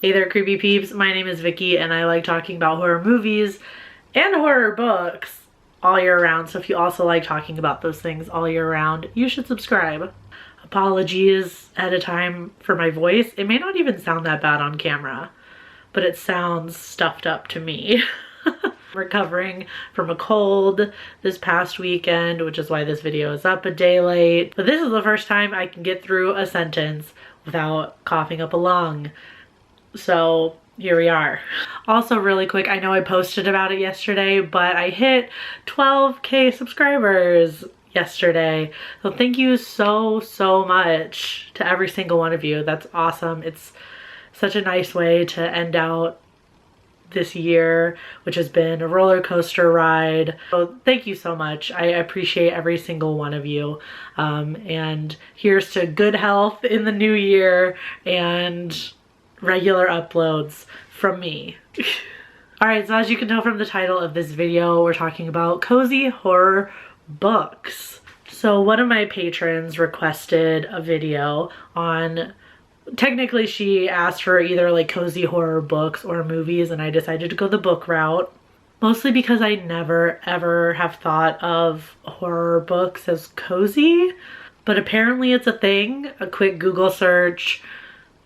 Hey there, creepy peeps. My name is Vicky and I like talking about horror movies and horror books all year round. So if you also like talking about those things all year round, you should subscribe. Apologies ahead of time for my voice. It may not even sound that bad on camera, but it sounds stuffed up to me. Recovering from a cold this past weekend, which is why this video is up a day late. But this is the first time I can get through a sentence without coughing up a lung. So here we are. Also really quick, I know I posted about it yesterday, but I hit 12K subscribers yesterday. So thank you so much to every single one of you. That's awesome. It's such a nice way to end out this year, which has been a roller coaster ride. So thank you so much. I appreciate every single one of you. And here's to good health in the new year and regular uploads from me. Alright, so as you can tell from the title of this video, we're talking about cozy horror books. So one of my patrons requested a video on, technically she asked for either like cozy horror books or movies, and I decided to go the book route. Mostly because I never ever have thought of horror books as cozy, but apparently it's a thing. A quick Google search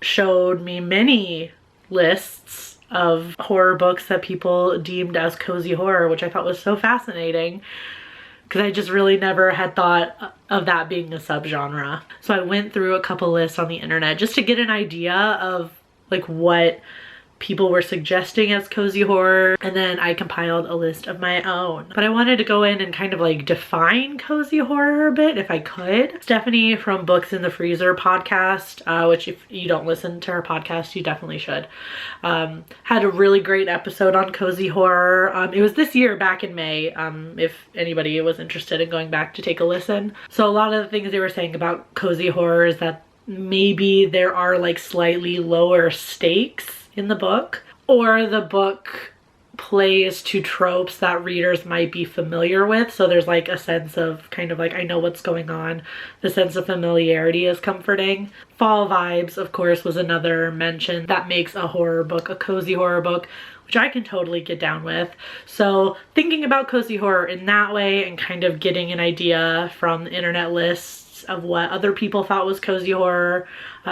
showed me many lists of horror books that people deemed as cozy horror, which I thought was so fascinating because I just really never had thought of that being a subgenre. So I went through a couple lists on the internet just to get an idea of like what people were suggesting as cozy horror, and then I compiled a list of my own. But I wanted to go in and kind of like define cozy horror a bit if I could. Stephanie from Books in the Freezer podcast, which if you don't listen to her podcast, you definitely should, had a really great episode on cozy horror. It was this year back in May, if anybody was interested in going back to take a listen. So a lot of the things they were saying about cozy horror is that maybe there are like slightly lower stakes in the book, or the book plays to tropes that readers might be familiar with. So there's like a sense of kind of like, I know what's going on. The sense of familiarity is comforting. Fall vibes, of course, was another mention that makes a horror book a cozy horror book, which I can totally get down with. So thinking about cozy horror in that way and kind of getting an idea from the internet lists of what other people thought was cozy horror,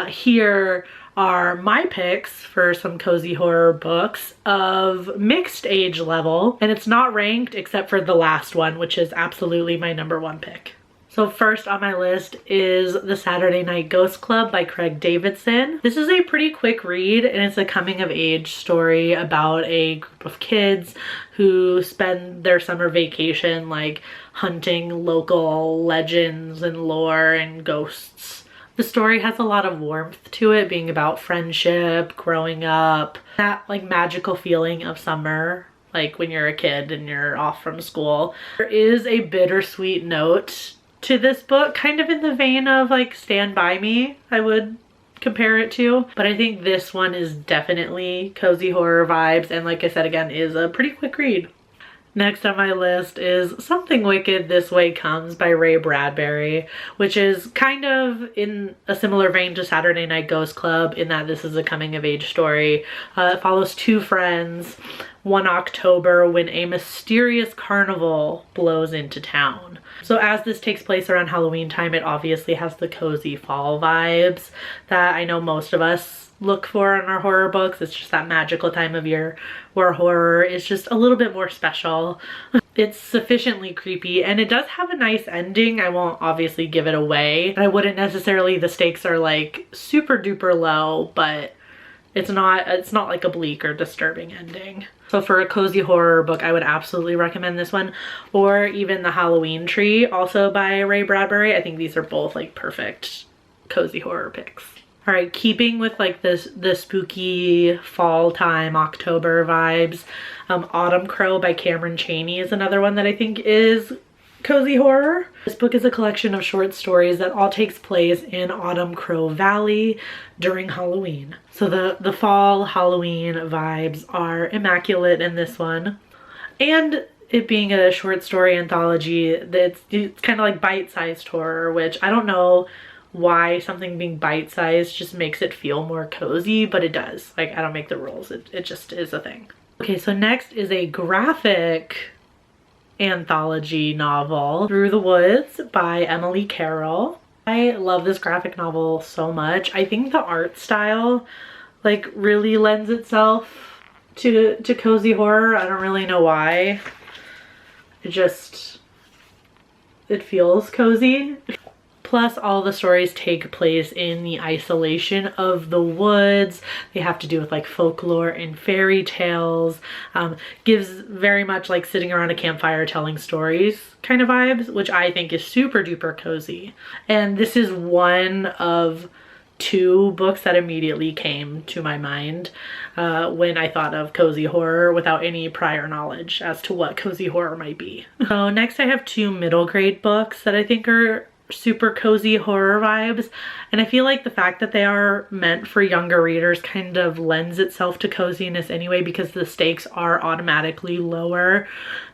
here are my picks for some cozy horror books of mixed age level, and it's not ranked except for the last one, which is absolutely my #1 pick. So first on my list is The Saturday Night Ghost Club by Craig Davidson. This is a pretty quick read, and it's a coming of age story about a group of kids who spend their summer vacation like hunting local legends and lore and ghosts. The story has a lot of warmth to it, being about friendship, growing up, that like magical feeling of summer, like when you're a kid and you're off from school. There is a bittersweet note to this book, kind of in the vein of like Stand By Me, I would compare it to, but I think this one is definitely cozy horror vibes, and like I said again, is a pretty quick read. Next on my list is Something Wicked This Way Comes by Ray Bradbury, which is kind of in a similar vein to Saturday Night Ghost Club in that this is a coming of age story. It follows two friends one October when a mysterious carnival blows into town. So as this takes place around Halloween time, it obviously has the cozy fall vibes that I know most of us look for in our horror books. It's just that magical time of year where horror is just a little bit more special. It's sufficiently creepy, and it does have a nice ending. I won't obviously give it away. I wouldn't necessarily, the stakes are like super duper low, but it's not like a bleak or disturbing ending. So for a cozy horror book, I would absolutely recommend this one, or even The Halloween Tree, also by Ray Bradbury. I think these are both like perfect cozy horror picks. All right, keeping with like the spooky fall time, October vibes, Autumn Crow by Cameron Chaney is another one that I think is cozy horror. This book is a collection of short stories that all takes place in Autumn Crow Valley during Halloween. So the fall Halloween vibes are immaculate in this one. And it being a short story anthology, it's kind of like bite-sized horror, which I don't know why something being bite-sized just makes it feel more cozy, but it does. Like, I don't make the rules. It just is a thing. Okay, so next is a graphic anthology novel, Through the Woods by Emily Carroll. I love this graphic novel so much. I think the art style like really lends itself to cozy horror. I don't really know why. It feels cozy. Plus, all the stories take place in the isolation of the woods. They have to do with like folklore and fairy tales. Gives very much like sitting around a campfire telling stories kind of vibes, which I think is super duper cozy. And this is one of 2 books that immediately came to my mind when I thought of cozy horror without any prior knowledge as to what cozy horror might be. So next I have 2 middle grade books that I think are super cozy horror vibes, and I feel like the fact that they are meant for younger readers kind of lends itself to coziness anyway, because the stakes are automatically lower.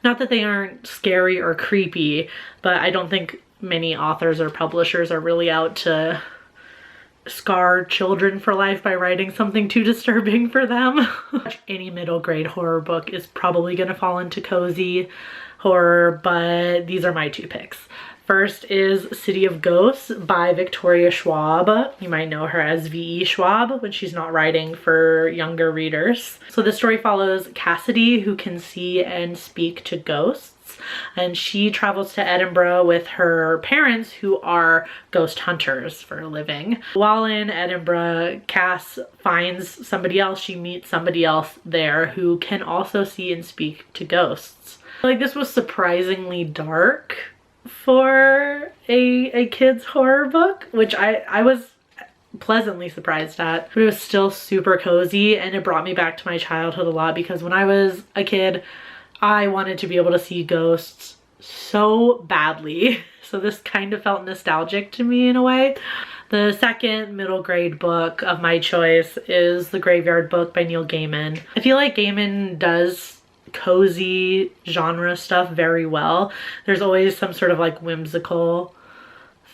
Not that they aren't scary or creepy, but I don't think many authors or publishers are really out to scar children for life by writing something too disturbing for them. Any middle grade horror book is probably gonna fall into cozy horror, but these are my 2 picks. First is City of Ghosts by Victoria Schwab. You might know her as V.E. Schwab when she's not writing for younger readers. So the story follows Cassidy, who can see and speak to ghosts, and she travels to Edinburgh with her parents, who are ghost hunters for a living. While in Edinburgh, Cass finds somebody else. She meets somebody else there who can also see and speak to ghosts. Like, this was surprisingly dark for a kid's horror book, which I was pleasantly surprised at, but it was still super cozy, and it brought me back to my childhood a lot, because when I was a kid I wanted to be able to see ghosts so badly. So this kind of felt nostalgic to me in a way. The second middle grade book of my choice is The Graveyard Book by Neil Gaiman. I feel like Gaiman does cozy genre stuff very well. There's always some sort of like whimsical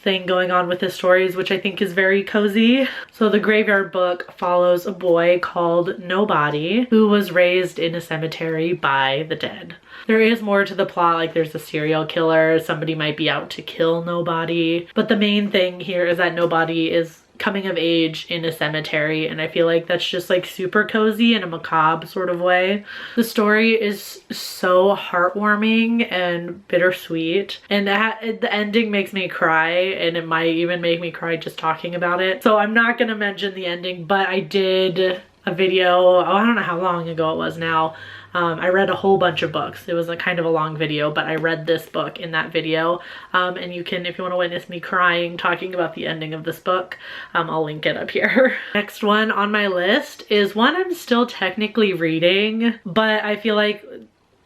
thing going on with his stories, which I think is very cozy. So The Graveyard Book follows a boy called Nobody who was raised in a cemetery by the dead. There is more to the plot, like there's a serial killer, somebody might be out to kill Nobody, but the main thing here is that Nobody is coming of age in a cemetery, and I feel like that's just like super cozy in a macabre sort of way. The story is so heartwarming and bittersweet, and the ending makes me cry, and it might even make me cry just talking about it. So I'm not gonna mention the ending, but I did a video, I don't know how long ago it was now. I read a whole bunch of books. It was a kind of a long video, but I read this book in that video. And you can, if you want to witness me crying talking about the ending of this book, I'll link it up here. Next one on my list is one I'm still technically reading, but I feel like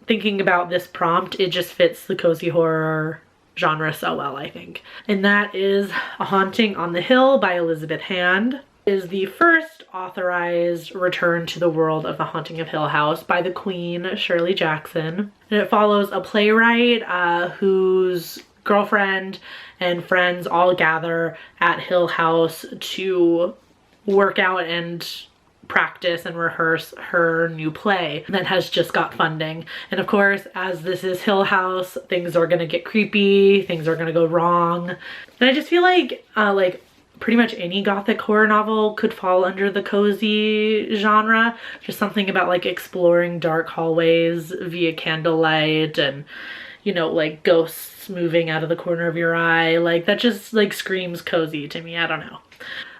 thinking about this prompt, it just fits the cozy horror genre so well, I think. And that is A Haunting on the Hill by Elizabeth Hand. Is the first authorized return to the world of The Haunting of Hill House by the Queen, Shirley Jackson. And it follows a playwright whose girlfriend and friends all gather at Hill House to work out and practice and rehearse her new play that has just got funding. And of course, as this is Hill House, things are gonna get creepy, things are gonna go wrong. And I just feel like pretty much any gothic horror novel could fall under the cozy genre. Just something about like exploring dark hallways via candlelight and, you know, like ghosts moving out of the corner of your eye. Like that just like screams cozy to me. I don't know.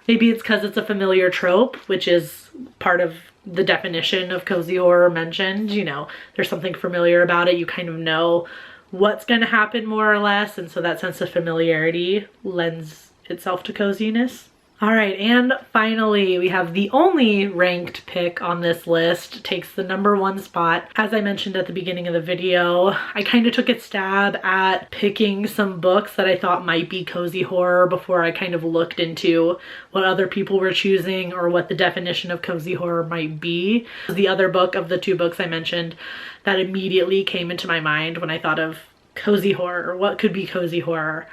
Maybe it's because it's a familiar trope, which is part of the definition of cozy horror mentioned. You know, there's something familiar about it. You kind of know what's going to happen more or less. And so that sense of familiarity lends itself to coziness. All right, and finally we have the only ranked pick on this list, takes the #1 spot. As I mentioned at the beginning of the video, I kind of took a stab at picking some books that I thought might be cozy horror before I kind of looked into what other people were choosing or what the definition of cozy horror might be. The other book of the 2 books I mentioned that immediately came into my mind when I thought of cozy horror, or what could be cozy horror.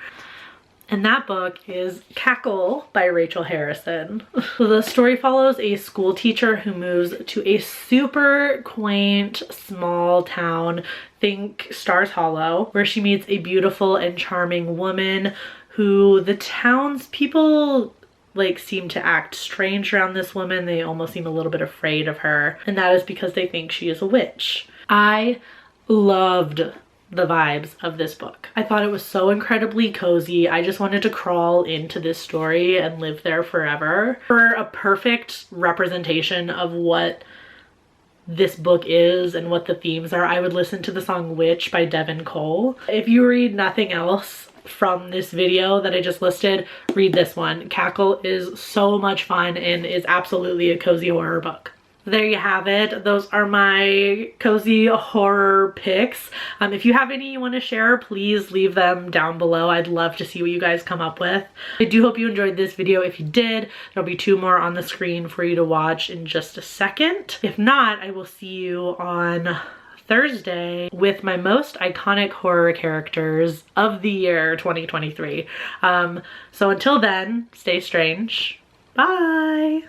And that book is Cackle by Rachel Harrison. The story follows a school teacher who moves to a super quaint small town, think Stars Hollow, where she meets a beautiful and charming woman who the townspeople like seem to act strange around this woman. They almost seem a little bit afraid of her, and that is because they think she is a witch. I loved the vibes of this book. I thought it was so incredibly cozy. I just wanted to crawl into this story and live there forever. For a perfect representation of what this book is and what the themes are, I would listen to the song Witch by Devin Cole. If you read nothing else from this video that I just listed, read this one. Cackle is so much fun and is absolutely a cozy horror book. There you have it. Those are my cozy horror picks. If you have any you want to share, please leave them down below. I'd love to see what you guys come up with. I do hope you enjoyed this video. If you did, there'll be 2 more on the screen for you to watch in just a second. If not, I will see you on Thursday with my most iconic horror characters of the year 2023. So until then, stay strange. Bye!